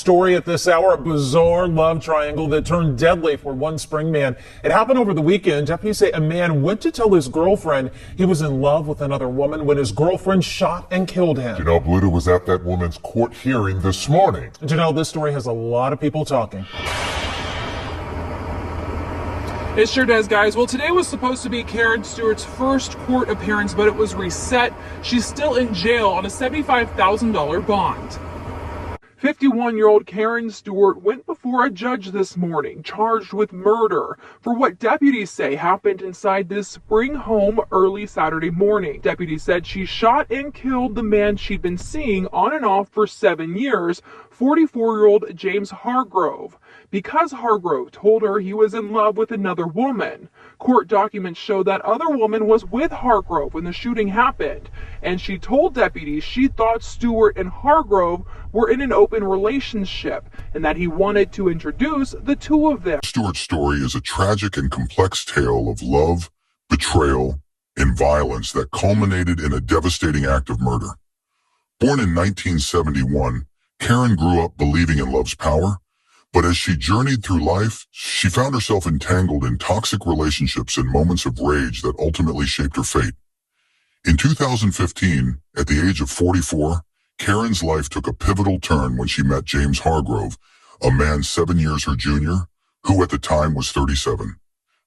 story at this hour, a bizarre love triangle that turned deadly for one Spring man. It happened over the weekend. Deputies say a man went to tell his girlfriend he was in love with another woman when his girlfriend shot and killed him. Janelle Bluter was at that woman's court hearing this morning. Janelle, this story has a lot of people talking. It sure does, guys. Well, today was supposed to be Karen Stewart's first court appearance, but it was reset. She's still in jail on a $75,000 bond. 51-year-old Karen Stewart went before a judge this morning, charged with murder for what deputies say happened inside this Spring home early Saturday morning. Deputies said she shot and killed the man she'd been seeing on and off for 7 years, 44-year-old James Hargrove, because Hargrove told her he was in love with another woman. Court documents show that other woman was with Hargrove when the shooting happened, and she told deputies she thought Stewart and Hargrove were in an open relationship and that he wanted to introduce the two of them. Stewart's story is a tragic and complex tale of love, betrayal, and violence that culminated in a devastating act of murder. Born in 1971, Karen grew up believing in love's power, but as she journeyed through life, she found herself entangled in toxic relationships and moments of rage that ultimately shaped her fate. In 2015, at the age of 44, Karen's life took a pivotal turn when she met James Hargrove, a man 7 years her junior, who at the time was 37.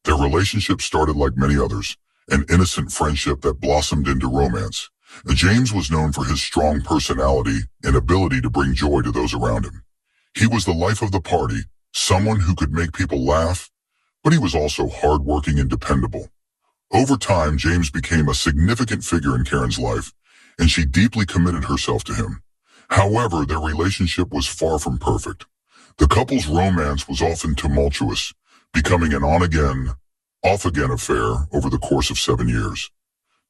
Their relationship started like many others, an innocent friendship that blossomed into romance. James was known for his strong personality and ability to bring joy to those around him. He was the life of the party, someone who could make people laugh, but he was also hardworking and dependable. Over time, James became a significant figure in Karen's life, and she deeply committed herself to him. However, their relationship was far from perfect. The couple's romance was often tumultuous, becoming an on-again, off-again affair over the course of 7 years.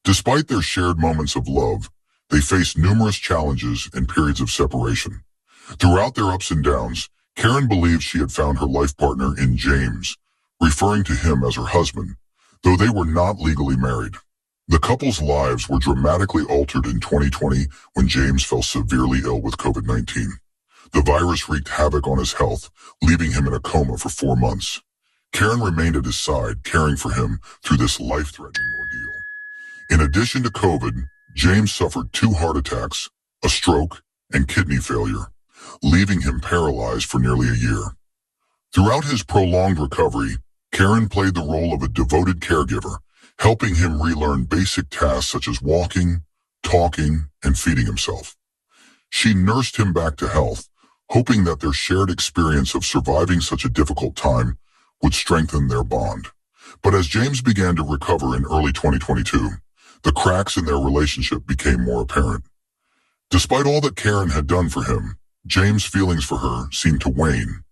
Despite their shared moments of love, they faced numerous challenges and periods of separation. Throughout their ups and downs, Karen believed she had found her life partner in James, referring to him as her husband, though they were not legally married. The couple's lives were dramatically altered in 2020 when James fell severely ill with COVID-19. The virus wreaked havoc on his health, leaving him in a coma for 4 months. Karen remained at his side, caring for him through this life-threatening ordeal. In addition to COVID, James suffered 2 heart attacks, a stroke, and kidney failure, leaving him paralyzed for nearly a year. Throughout his prolonged recovery, Karen played the role of a devoted caregiver, helping him relearn basic tasks such as walking, talking, and feeding himself. She nursed him back to health, hoping that their shared experience of surviving such a difficult time would strengthen their bond. But as James began to recover in early 2022, the cracks in their relationship became more apparent. Despite all that Karen had done for him, James' feelings for her seemed to wane.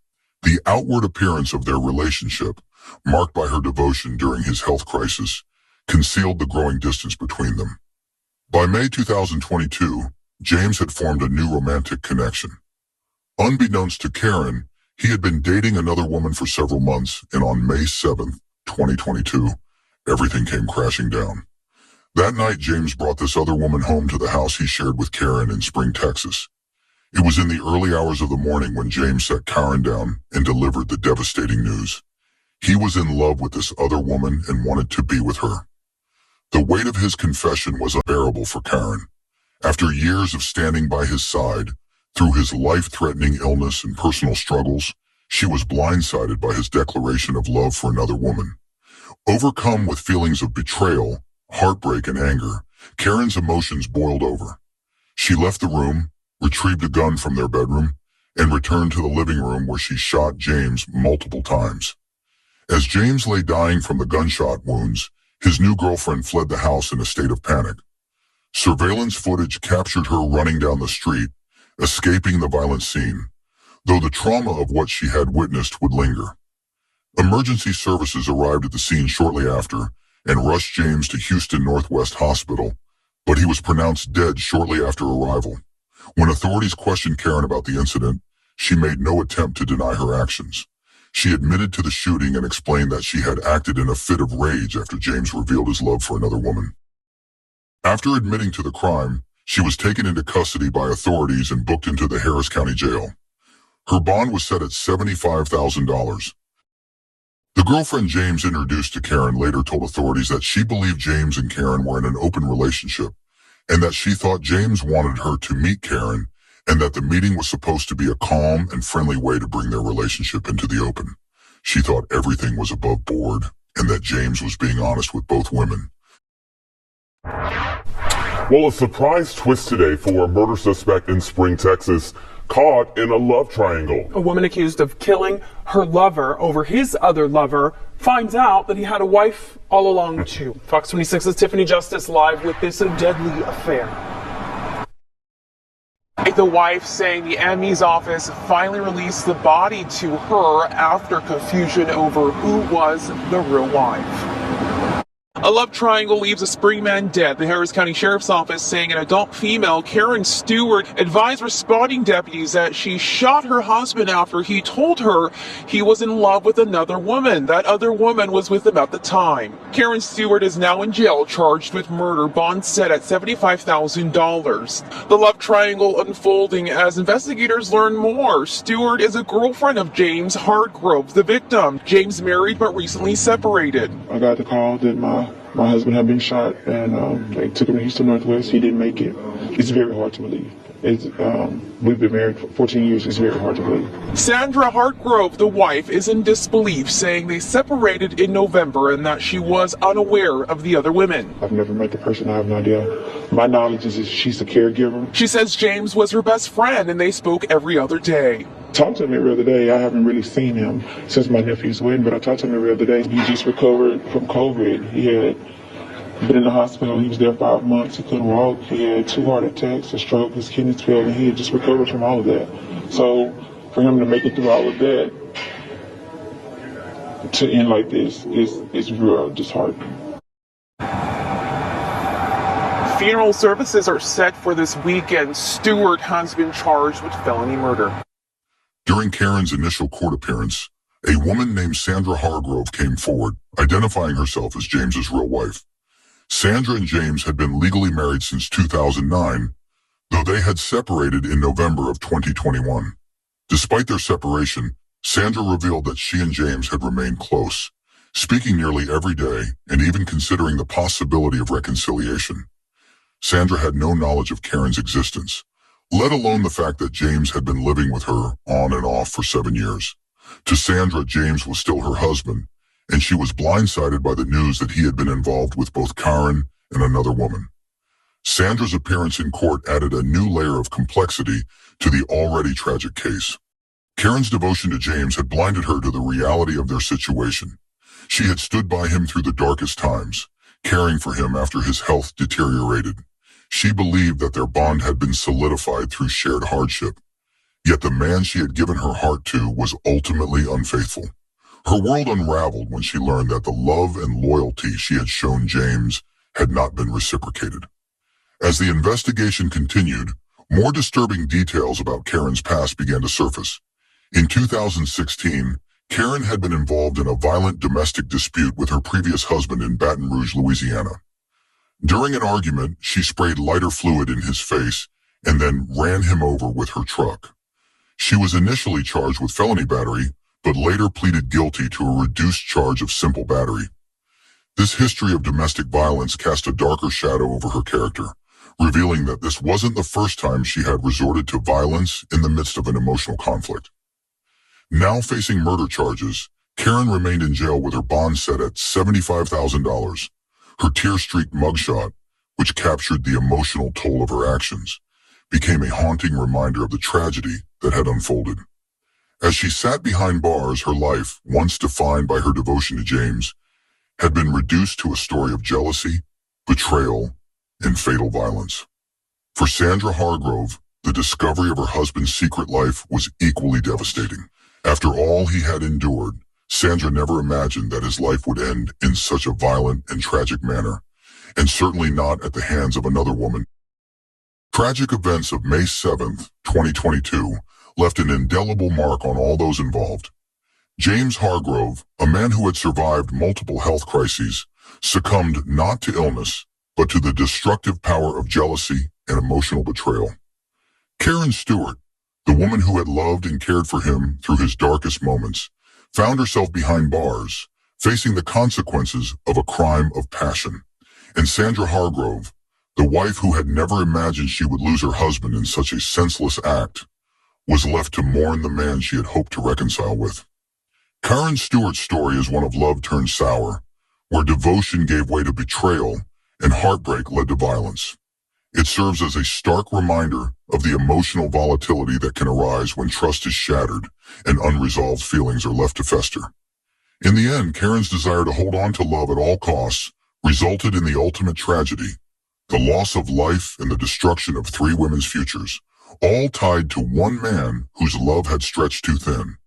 The outward appearance of their relationship, marked by her devotion during his health crisis, concealed the growing distance between them. By May 2022, James had formed a new romantic connection. Unbeknownst to Karen, he had been dating another woman for several months, and on May 7th, 2022, everything came crashing down. That night, James brought this other woman home to the house he shared with Karen in Spring, Texas. It was in the early hours of the morning when James sat Karen down and delivered the devastating news. He was in love with this other woman and wanted to be with her. The weight of his confession was unbearable for Karen. After years of standing by his side, through his life-threatening illness and personal struggles, she was blindsided by his declaration of love for another woman. Overcome with feelings of betrayal, heartbreak, and anger, Karen's emotions boiled over. She left the room, retrieved a gun from their bedroom, and returned to the living room where she shot James multiple times. As James lay dying from the gunshot wounds, his new girlfriend fled the house in a state of panic. Surveillance footage captured her running down the street, escaping the violent scene, though the trauma of what she had witnessed would linger. Emergency services arrived at the scene shortly after and rushed James to Houston Northwest Hospital, but he was pronounced dead shortly after arrival. When authorities questioned Karen about the incident, she made no attempt to deny her actions. She admitted to the shooting and explained that she had acted in a fit of rage after James revealed his love for another woman. After admitting to the crime, she was taken into custody by authorities and booked into the Harris County Jail. Her bond was set at $75,000. The girlfriend James introduced to Karen later told authorities that she believed James and Karen were in an open relationship and that she thought James wanted her to meet Karen and that the meeting was supposed to be a calm and friendly way to bring their relationship into the open. She thought everything was above board and that James was being honest with both women. Well, a surprise twist today for a murder suspect in Spring, Texas, caught in a love triangle. A woman accused of killing her lover over his other lover finds out that he had a wife all along too. Fox 26's Tiffany Justice live with this deadly affair. The wife saying the ME's office finally released the body to her after confusion over who was the real wife. A love triangle leaves a Spring man dead. The Harris County Sheriff's Office saying an adult female, Karen Stewart, advised responding deputies that she shot her husband after he told her he was in love with another woman. That other woman was with him at the time. Karen Stewart is now in jail, charged with murder, bond set at $75,000. The love triangle unfolding as investigators learn more. Stewart is a girlfriend of James Hargrove, the victim. James married but recently separated. I got the call that my husband had been shot, and they took him to Houston Northwest. He didn't make it. It's very hard to believe. We've been married for 14 years. It's very hard to believe. Sandra Hargrove, the wife, is in disbelief, saying they separated in November and that she was unaware of the other women. I've never met the person. I have no idea. My knowledge is that she's a caregiver. She says James was her best friend and they spoke every other day. Talked to him every other day. I haven't really seen him since my nephew's wedding, but I talked to him every other day. He just recovered from COVID. He had been in the hospital. He was there 5 months. He couldn't walk. He had 2 heart attacks, a stroke, his kidneys failed, and he had just recovered from all of that. So for him to make it through all of that, to end like this, is real disheartening. Funeral services are set for this weekend. Stewart has been charged with felony murder. During Karen's initial court appearance, a woman named Sandra Hargrove came forward, identifying herself as James's real wife. Sandra and James had been legally married since 2009, though they had separated in November of 2021. Despite their separation, Sandra revealed that she and James had remained close, speaking nearly every day and even considering the possibility of reconciliation. Sandra had no knowledge of Karen's existence, let alone the fact that James had been living with her on and off for 7 years. To Sandra, James was still her husband, and she was blindsided by the news that he had been involved with both Karen and another woman. Sandra's appearance in court added a new layer of complexity to the already tragic case. Karen's devotion to James had blinded her to the reality of their situation. She had stood by him through the darkest times, caring for him after his health deteriorated. She believed that their bond had been solidified through shared hardship. Yet the man she had given her heart to was ultimately unfaithful. Her world unraveled when she learned that the love and loyalty she had shown James had not been reciprocated. As the investigation continued, more disturbing details about Karen's past began to surface. In 2016, Karen had been involved in a violent domestic dispute with her previous husband in Baton Rouge, Louisiana. During an argument, she sprayed lighter fluid in his face and then ran him over with her truck. She was initially charged with felony battery, but later pleaded guilty to a reduced charge of simple battery. This history of domestic violence cast a darker shadow over her character, revealing that this wasn't the first time she had resorted to violence in the midst of an emotional conflict. Now facing murder charges, Karen remained in jail with her bond set at $75,000. Her tear-streaked mugshot, which captured the emotional toll of her actions, became a haunting reminder of the tragedy that had unfolded. As she sat behind bars, her life, once defined by her devotion to James, had been reduced to a story of jealousy, betrayal, and fatal violence. For Sandra Hargrove, the discovery of her husband's secret life was equally devastating. After all he had endured, Sandra never imagined that his life would end in such a violent and tragic manner, and certainly not at the hands of another woman. Tragic events of May 7, 2022, left an indelible mark on all those involved. James Hargrove, a man who had survived multiple health crises, succumbed not to illness, but to the destructive power of jealousy and emotional betrayal. Karen Stewart, The woman who had loved and cared for him through his darkest moments found herself behind bars, facing the consequences of a crime of passion. And Sandra Hargrove, the wife who had never imagined she would lose her husband in such a senseless act, was left to mourn the man she had hoped to reconcile with. Karen Stewart's story is one of love turned sour, where devotion gave way to betrayal and heartbreak led to violence. It serves as a stark reminder of the emotional volatility that can arise when trust is shattered and unresolved feelings are left to fester. In the end, Karen's desire to hold on to love at all costs resulted in the ultimate tragedy, the loss of life and the destruction of 3 women's futures, all tied to one man whose love had stretched too thin.